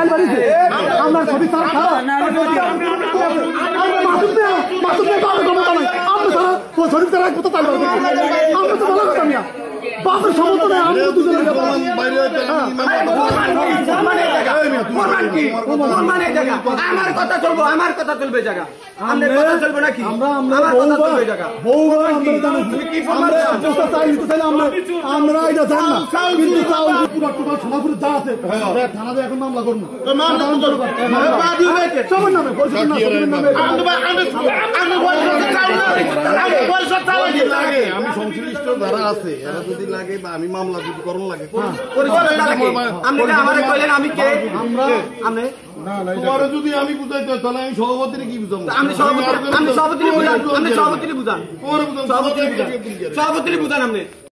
তাই বাড়িতে আমরা সবই তারা খাওয়া শরীর তারা কোথা তাই আমরা তো ভালো কথা মিয়া বাপের সমর্থন নেই আমরা দুজনে আমার কথা চলবো আমার কথা চলবে জায়গা আমাদের কথা চলবে নাকি আমরা এটা জানি না কিন্তু সোনাপুর যা আছে থানাতে এখন মামলা করবো সবার নামে আমি সংশ্লিষ্ট যারা আছে এরা যদি লাগে বা আমি মামলা যদি করণ লাগে যদি আমি বুঝাইতে তাহলে আমি সভাপতির কি বুঝাবো সভাপতি বুঝান আপনি